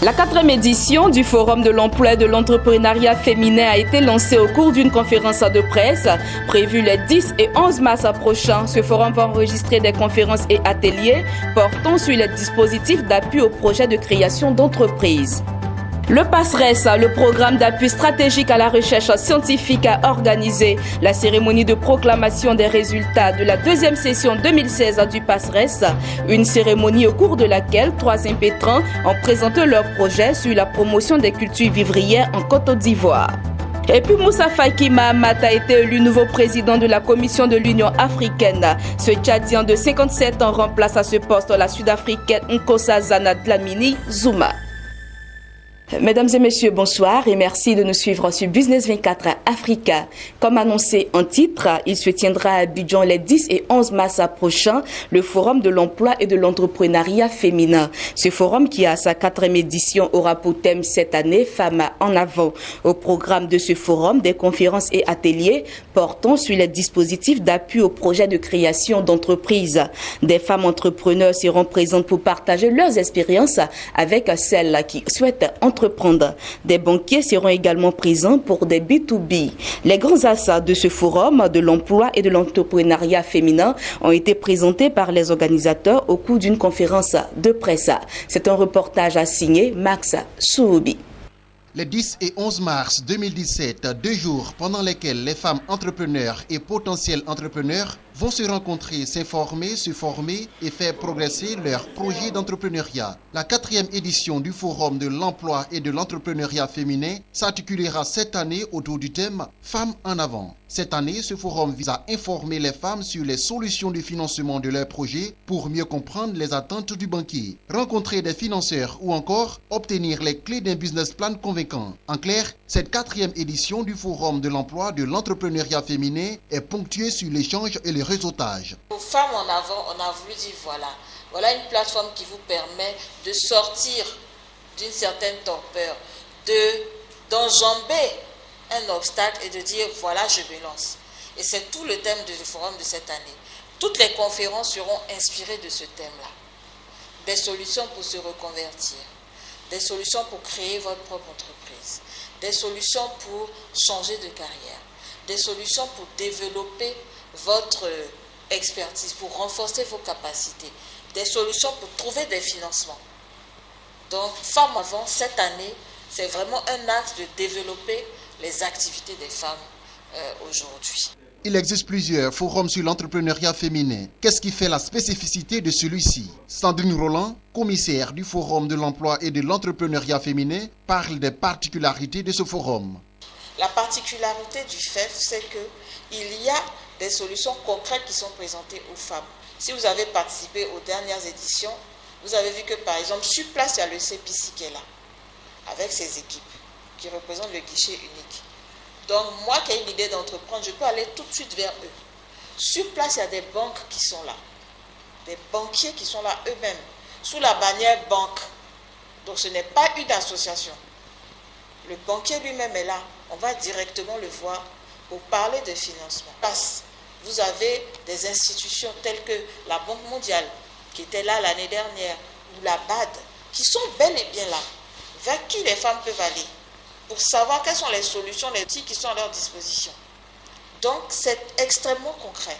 La 4e édition du Forum de l'emploi et de l'entrepreneuriat féminin a été lancée au cours d'une conférence de presse prévue les 10 et 11 mars prochains. Ce forum va enregistrer des conférences et ateliers portant sur les dispositifs d'appui au projet de création d'entreprises. Le PASRES, le programme d'appui stratégique à la recherche scientifique, a organisé la cérémonie de proclamation des résultats de la 2e session 2016 du PASRES, une cérémonie au cours de laquelle 3 impétrants ont présenté leur projet sur la promotion des cultures vivrières en Côte d'Ivoire. Et puis Moussa Faki Mahamat a été élu nouveau président de la Commission de l'Union africaine. Ce Tchadien de 57 ans remplace à ce poste la Sud-Africaine Nkosazana Dlamini Zuma. Mesdames et messieurs, bonsoir et merci de nous suivre sur Business 24 Africa. Comme annoncé en titre, il se tiendra à Abidjan les 10 et 11 mars prochains, le Forum de l'emploi et de l'entrepreneuriat féminin. Ce forum, qui a sa 4e édition, aura pour thème cette année Femmes en avant. Au programme de ce forum, des conférences et ateliers portant sur les dispositifs d'appui au projet de création d'entreprises. Des femmes entrepreneurs seront présentes pour partager leurs expériences avec celles qui souhaitent entreprendre. Des banquiers seront également présents pour des B2B. Les grands axes de ce forum de l'emploi et de l'entrepreneuriat féminin ont été présentés par les organisateurs au cours d'une conférence de presse. C'est un reportage signé Max Soubi. Les 10 et 11 mars 2017, 2 jours pendant lesquels les femmes entrepreneurs et potentiels entrepreneurs vont se rencontrer, s'informer, se former et faire progresser leurs projets d'entrepreneuriat. La 4e édition du Forum de l'emploi et de l'entrepreneuriat féminin s'articulera cette année autour du thème « Femmes en avant ». Cette année, ce forum vise à informer les femmes sur les solutions de financement de leurs projets pour mieux comprendre les attentes du banquier, rencontrer des financeurs ou encore obtenir les clés d'un business plan convaincant. En clair, cette 4e édition du Forum de l'emploi de l'entrepreneuriat féminin est ponctuée sur l'échange et le réseautage. Pour Femmes en avant, on a voulu dire voilà une plateforme qui vous permet de sortir d'une certaine torpeur, d'enjamber un obstacle et de dire voilà, je me lance. Et c'est tout le thème du forum de cette année. Toutes les conférences seront inspirées de ce thème-là. Des solutions pour se reconvertir, des solutions pour créer votre propre entreprise, des solutions pour changer de carrière, des solutions pour développer votre expertise, pour renforcer vos capacités, des solutions pour trouver des financements. Donc, Femmes avant, cette année, c'est vraiment un axe de développer les activités des femmes aujourd'hui. Il existe plusieurs forums sur l'entrepreneuriat féminin. Qu'est-ce qui fait la spécificité de celui-ci? Sandrine Roland, commissaire du Forum de l'emploi et de l'entrepreneuriat féminin, parle des particularités de ce forum. La particularité du FEF, c'est qu'il y a des solutions concrètes qui sont présentées aux femmes. Si vous avez participé aux dernières éditions, vous avez vu que par exemple, sur place, il y a le CPC qui est là, avec ses équipes, qui représentent le guichet unique. Donc moi qui ai une idée d'entreprendre, je peux aller tout de suite vers eux. Sur place, il y a des banques qui sont là, des banquiers qui sont là eux-mêmes, sous la bannière banque. Donc ce n'est pas une association. Le banquier lui-même est là. On va directement le voir pour parler de financement. Vous avez des institutions telles que la Banque mondiale, qui était là l'année dernière, ou la BAD, qui sont bel et bien là, vers qui les femmes peuvent aller, pour savoir quelles sont les solutions, les outils qui sont à leur disposition. Donc, c'est extrêmement concret.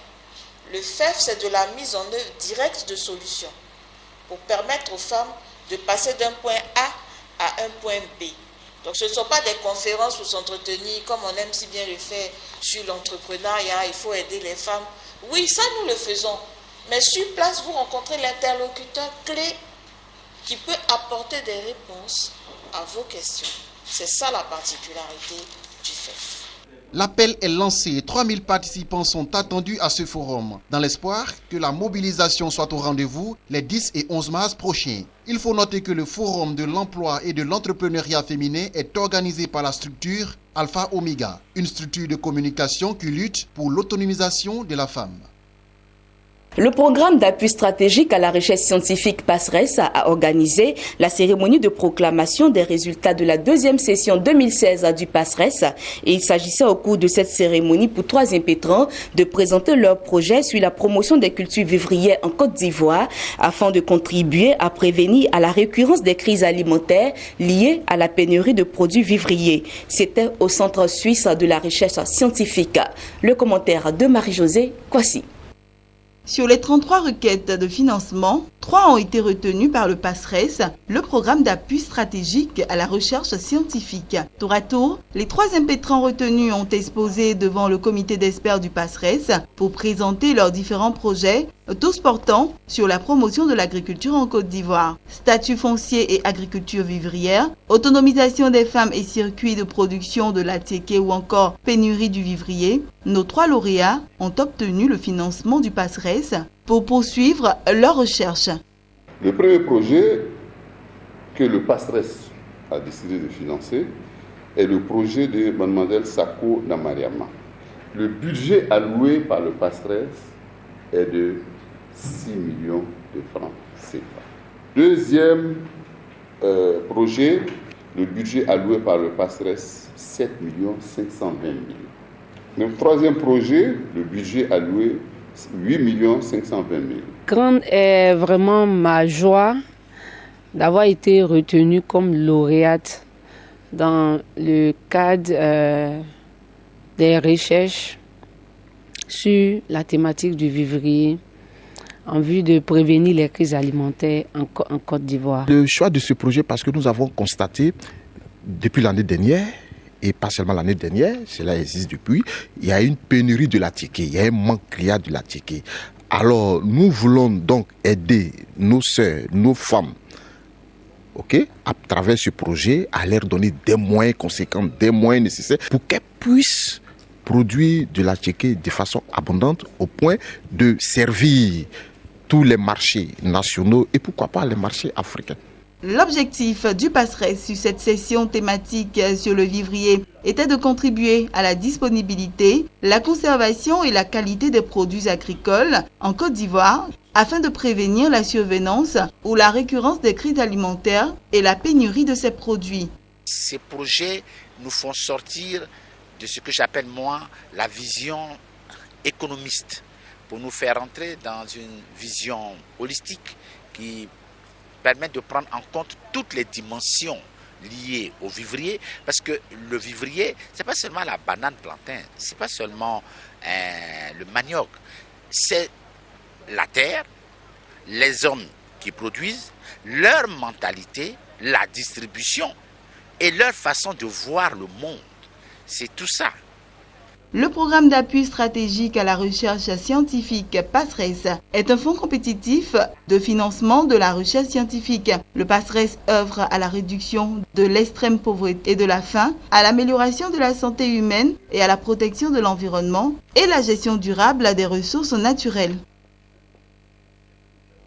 Le FEF, c'est de la mise en œuvre directe de solutions pour permettre aux femmes de passer d'un point A à un point B. Donc, ce ne sont pas des conférences pour s'entretenir, comme on aime si bien le faire sur l'entrepreneuriat, il faut aider les femmes. Oui, ça, nous le faisons. Mais sur place, vous rencontrez l'interlocuteur clé qui peut apporter des réponses à vos questions. C'est ça la particularité du FEF. L'appel est lancé. 3000 participants sont attendus à ce forum, dans l'espoir que la mobilisation soit au rendez-vous les 10 et 11 mars prochains. Il faut noter que le Forum de l'emploi et de l'entrepreneuriat féminin est organisé par la structure Alpha Omega, une structure de communication qui lutte pour l'autonomisation de la femme. Le programme d'appui stratégique à la recherche scientifique PASRES a organisé la cérémonie de proclamation des résultats de la deuxième session 2016 du PASRES. Et il s'agissait au cours de cette cérémonie pour 3 impétrants de présenter leur projet sur la promotion des cultures vivrières en Côte d'Ivoire afin de contribuer à prévenir à la récurrence des crises alimentaires liées à la pénurie de produits vivriers. C'était au Centre suisse de la recherche scientifique. Le commentaire de Marie-Josée Kwasi. Sur les 33 requêtes de financement, 3 ont été retenues par le PASRES, le programme d'appui stratégique à la recherche scientifique. Tour à tour, les 3 impétrants retenus ont exposé devant le comité d'experts du PASRES pour présenter leurs différents projets, tous portant sur la promotion de l'agriculture en Côte d'Ivoire. Statut foncier et agriculture vivrière, autonomisation des femmes et circuits de production de l'attiéké ou encore pénurie du vivrier. Nos 3 lauréats ont obtenu le financement du PASRES pour poursuivre leurs recherches. Le premier projet que le PASRES a décidé de financer est le projet de Mademoiselle Sako Namariama. Le budget alloué par le PASRES est de 6 millions de francs CFA. Deuxième projet, le budget alloué par le PASRES, 7 520 000. Le troisième projet, le budget alloué, 8 520 000. Grande est vraiment ma joie d'avoir été retenue comme lauréate dans le cadre des recherches sur la thématique du vivrier en vue de prévenir les crises alimentaires en Côte d'Ivoire. Le choix de ce projet parce que nous avons constaté depuis l'année dernière, et pas seulement l'année dernière, cela existe depuis, il y a une pénurie de l'attiéké, il y a un manque criard de l'attiéké. Alors nous voulons donc aider nos sœurs, nos femmes, à travers ce projet, à leur donner des moyens conséquents, des moyens nécessaires pour qu'elles puissent produire de l'attiéké de façon abondante au point de servir tous les marchés nationaux et pourquoi pas les marchés africains. L'objectif du PASRES sur cette session thématique sur le vivrier était de contribuer à la disponibilité, la conservation et la qualité des produits agricoles en Côte d'Ivoire afin de prévenir la survenance ou la récurrence des crises alimentaires et la pénurie de ces produits. Ces projets nous font sortir de ce que j'appelle moi la vision économiste pour nous faire entrer dans une vision holistique qui permet de prendre en compte toutes les dimensions liées au vivrier, parce que le vivrier, c'est pas seulement la banane plantain, c'est pas seulement le manioc, c'est la terre, les hommes qui produisent, leur mentalité, la distribution et leur façon de voir le monde. C'est tout ça. Le programme d'appui stratégique à la recherche scientifique PASRES est un fonds compétitif de financement de la recherche scientifique. Le PASRES œuvre à la réduction de l'extrême pauvreté et de la faim, à l'amélioration de la santé humaine et à la protection de l'environnement et la gestion durable des ressources naturelles.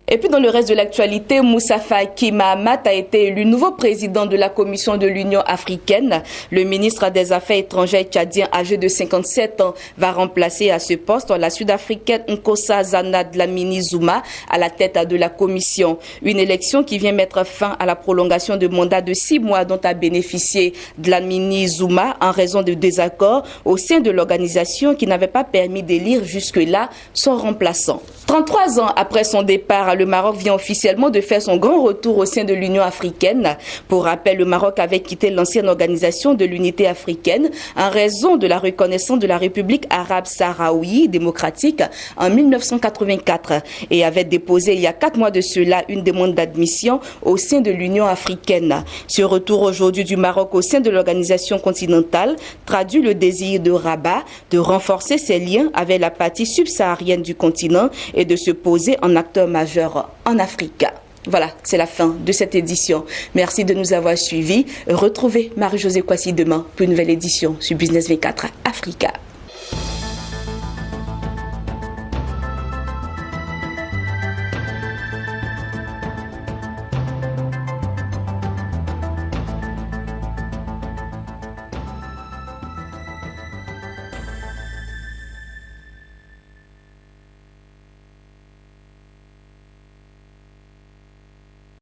Et puis dans le reste de l'actualité, Moussa Faki Mahamat a été élu nouveau président de la Commission de l'Union africaine. Le ministre des Affaires étrangères tchadien âgé de 57 ans va remplacer à ce poste la Sud-Africaine Nkosazana Dlamini Zuma à la tête de la Commission. Une élection qui vient mettre fin à la prolongation de mandat de 6 mois dont a bénéficié Dlamini Zuma en raison de désaccords au sein de l'organisation qui n'avait pas permis d'élire jusque-là son remplaçant. 33 ans après son départ, le Maroc vient officiellement de faire son grand retour au sein de l'Union africaine. Pour rappel, le Maroc avait quitté l'ancienne organisation de l'unité africaine en raison de la reconnaissance de la République arabe sahraoui démocratique en 1984 et avait déposé il y a 4 mois de cela une demande d'admission au sein de l'Union africaine. Ce retour aujourd'hui du Maroc au sein de l'organisation continentale traduit le désir de Rabat de renforcer ses liens avec la partie subsaharienne du continent et de se poser en acteur majeur en Afrique. Voilà, c'est la fin de cette édition. Merci de nous avoir suivis. Retrouvez Marie-Josée Kwasi demain pour une nouvelle édition sur Business 24 Africa.